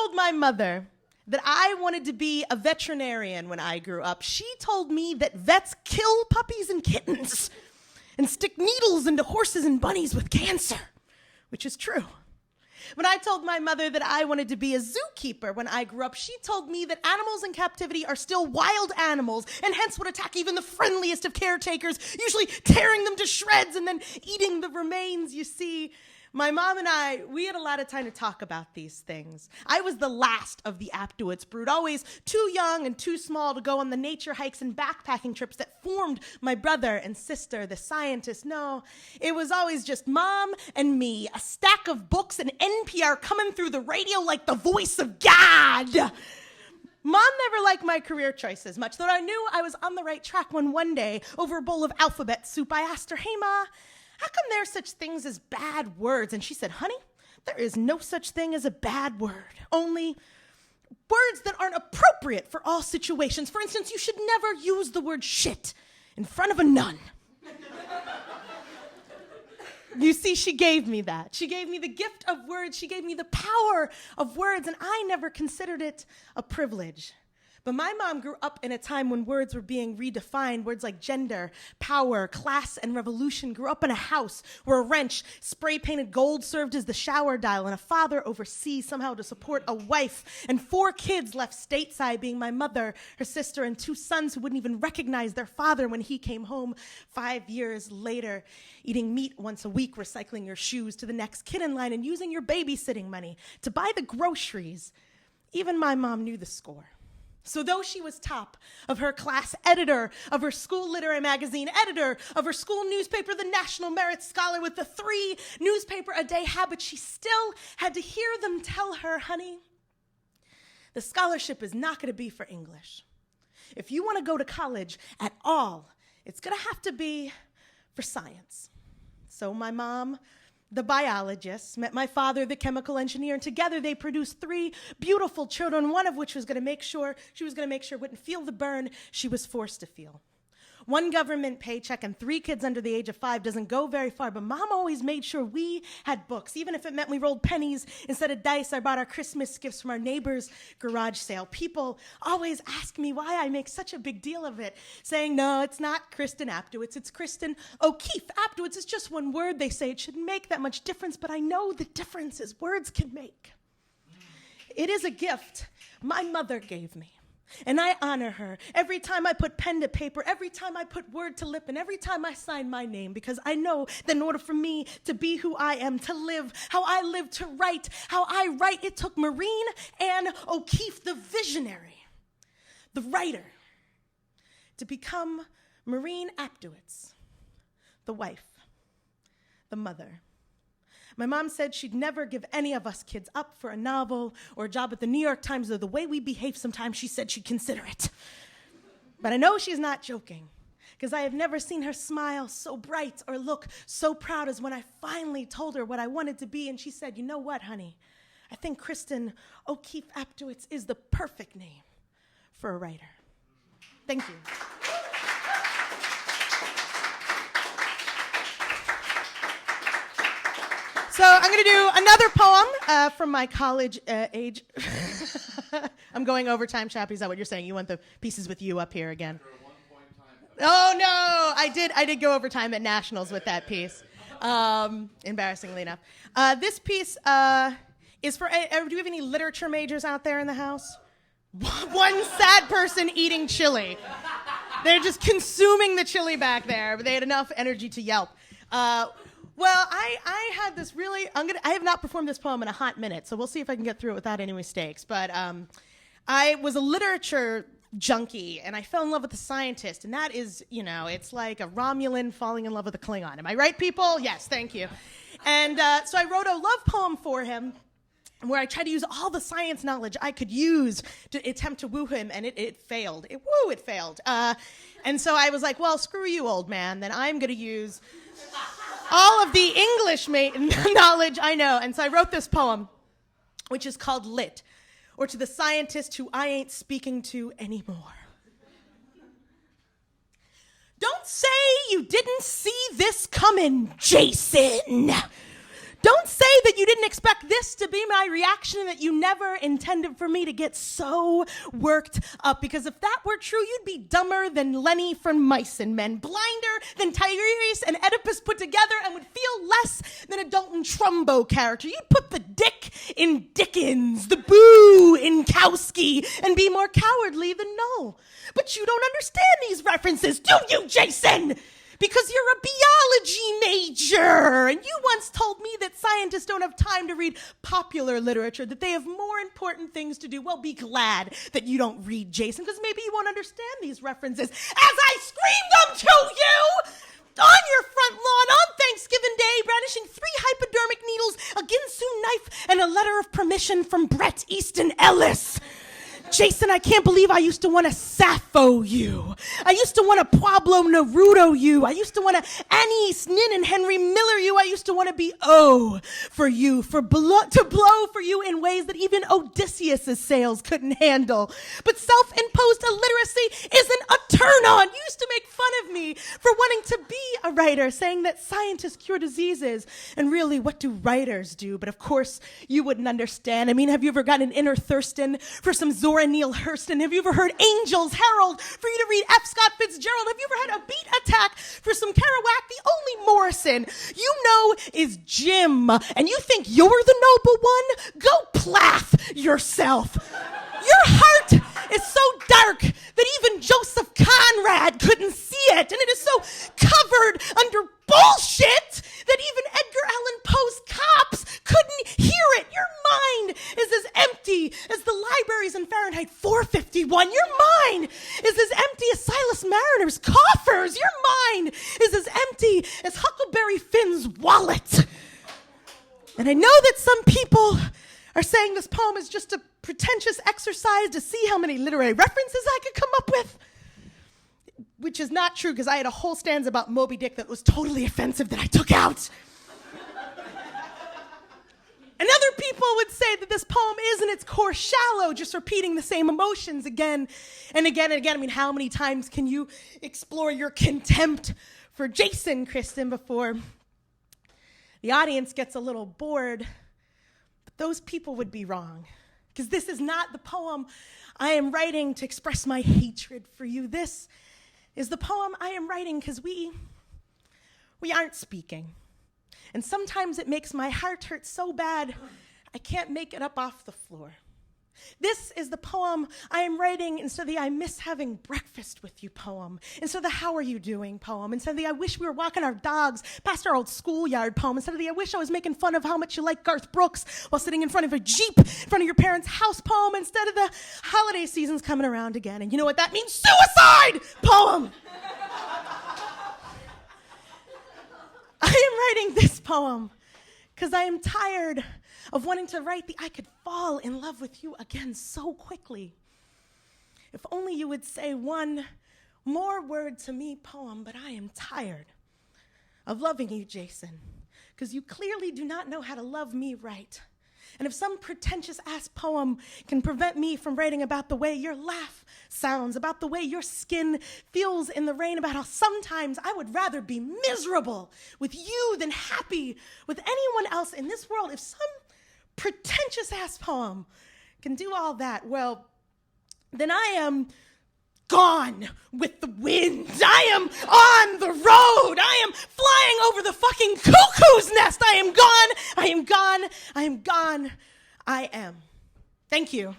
told my mother that I wanted to be a veterinarian when I grew up, she told me that vets kill puppies and kittens and stick needles into horses and bunnies with cancer, which is true. When I told my mother that I wanted to be a zookeeper when I grew up, she told me that animals in captivity are still wild animals and hence would attack even the friendliest of caretakers, usually tearing them to shreds and then eating the remains. You see, my mom and I, we had a lot of time to talk about these things. I was the last of the Aptowicz brood, always too young and too small to go on the nature hikes and backpacking trips that formed my brother and sister, the scientists. No, it was always just mom and me, a stack of books and NPR coming through the radio like the voice of God. Mom never liked my career choices much, though I knew I was on the right track when one day, over a bowl of alphabet soup, I asked her, "Hey, Ma, how come there are such things as bad words?" And she said, "Honey, there is no such thing as a bad word. Only words that aren't appropriate for all situations. For instance, you should never use the word shit in front of a nun." You see, she gave me that. She gave me the gift of words. She gave me the power of words, and I never considered it a privilege. But my mom grew up in a time when words were being redefined. Words like gender, power, class, and revolution grew up in a house where a wrench, spray-painted gold served as the shower dial, and a father overseas somehow to support a wife, and 4 kids left stateside, being my mother, her sister, and 2 sons who wouldn't even recognize their father when he came home 5 years later, eating meat once a week, recycling your shoes to the next kid in line, and using your babysitting money to buy the groceries. Even my mom knew the score. So though she was top of her class, editor of her school literary magazine, editor of her school newspaper, the National Merit Scholar with the 3 newspaper-a-day habit, she still had to hear them tell her, "Honey, the scholarship is not going to be for English. If you want to go to college at all, it's going to have to be for science." So my mom, the biologist, met my father, the chemical engineer, and together they produced 3 beautiful children, one of which was going to make sure wouldn't feel the burn she was forced to feel. 1 government paycheck and 3 kids under the age of 5 doesn't go very far, but Mom always made sure we had books. Even if it meant we rolled pennies instead of dice, I bought our Christmas gifts from our neighbor's garage sale. People always ask me why I make such a big deal of it, saying, "No, it's not Cristin Aptowicz, it's Cristin O'Keefe Aptowicz. It's just one word." They say it shouldn't make that much difference, but I know the differences words can make. It is a gift my mother gave me. And I honor her every time I put pen to paper, every time I put word to lip, and every time I sign my name, because I know that in order for me to be who I am, to live how I live, to write how I write, it took Maureen Ann O'Keefe, the visionary, the writer, to become Maureen Aptowicz, the wife, the mother. My mom said she'd never give any of us kids up for a novel or a job at the New York Times, though the way we behave sometimes, she said she'd consider it. But I know she's not joking, because I have never seen her smile so bright or look so proud as when I finally told her what I wanted to be, and she said, "You know what, honey? I think Cristin O'Keefe Aptowicz is the perfect name for a writer." Thank you. So I'm going to do another poem from my college age. I'm going overtime, Chappie. Is that what you're saying? You want the pieces with you up here again? Oh, no. I did go overtime at Nationals with that piece, embarrassingly enough. This piece is for, do we have any literature majors out there in the house? One sad person eating chili. They're just consuming the chili back there, but they had enough energy to yelp. Well, I had this really, I have not performed this poem in a hot minute, so we'll see if I can get through it without any mistakes. But I was a literature junkie, and I fell in love with a scientist, and that is, it's like a Romulan falling in love with a Klingon. Am I right, people? Yes, thank you. And so I wrote a love poem for him, where I tried to use all the science knowledge I could use to attempt to woo him, and it failed. It failed. And so I was like, well, screw you, old man. Then I'm going to use all of the English knowledge I know. And so I wrote this poem, which is called Lit, or To the Scientist Who I Ain't Speaking to Anymore. Don't say you didn't see this coming, Jason. Don't say that you didn't expect this to be my reaction, that you never intended for me to get so worked up. Because if that were true, you'd be dumber than Lenny from Mice and Men, blinder than Tyrese and Oedipus put together, and would feel less than a Dalton Trumbo character. You'd put the dick in Dickens, the boo in Kowski, and be more cowardly than no. But you don't understand these references, do you, Jason? Because you're a biology major, and you once told me that scientists don't have time to read popular literature, that they have more important things to do. Well, be glad that you don't read, Jason, because maybe you won't understand these references as I scream them to you on your front lawn on Thanksgiving Day, brandishing 3 hypodermic needles, a Ginsu knife, and a letter of permission from Bret Easton Ellis. Jason, I can't believe I used to want to Sappho you. I used to want to Pablo Neruda you. I used to want to Annie Nin and Henry Miller you. I used to want to be O for you, to blow for you in ways that even Odysseus' sails couldn't handle. But self-imposed illiteracy isn't a turn-on. You used to make fun of me for wanting to be a writer, saying that scientists cure diseases. And really, what do writers do? But of course, you wouldn't understand. I mean, have you ever gotten an inner thirstin' for some Zora Neale Hurston? Have you ever heard Angels Herald for you to read F. Scott Fitzgerald? Have you ever had a beat attack for some Kerouac? The only Morrison you know is Jim, and you think you're the noble one? Go plath yourself. Your heart is so dark that even Joseph Conrad couldn't see it, and it is so covered under bullshit that even Edgar Allan Poe's cops couldn't hear it. Your mind is as empty as the libraries in Fahrenheit 451. Your mind is as empty as Silas Mariner's coffers. Your mind is as empty as Huckleberry Finn's wallet. And I know that some people are saying this poem is just a pretentious exercise to see how many literary references I could come up with, which is not true, because I had a whole stanza about Moby Dick that was totally offensive that I took out. And other people would say that this poem is in its core shallow, just repeating the same emotions again and again and again. I mean, how many times can you explore your contempt for Jason, Cristin, before the audience gets a little bored? But those people would be wrong, because this is not the poem I am writing to express my hatred for you. This is the poem I am writing because we aren't speaking. And sometimes it makes my heart hurt so bad, I can't make it up off the floor. This is the poem I am writing instead of the I miss having breakfast with you poem, instead of the how are you doing poem, instead of the I wish we were walking our dogs past our old schoolyard poem, instead of the I wish I was making fun of how much you like Garth Brooks while sitting in front of a Jeep in front of your parents' house poem, instead of the holiday season's coming around again. And you know what that means? Suicide poem! I am writing this poem because I am tired of wanting to write the I could fall in love with you again so quickly. If only you would say one more word to me poem, but I am tired of loving you, Jason, because you clearly do not know how to love me right. And if some pretentious-ass poem can prevent me from writing about the way your laugh sounds, about the way your skin feels in the rain, about how sometimes I would rather be miserable with you than happy with anyone else in this world, if some pretentious-ass poem can do all that, well, then I am gone with the wind. I am on the road. I am flying over the fucking cuckoo's nest. I am gone. I am gone. I am gone. I am. Thank you.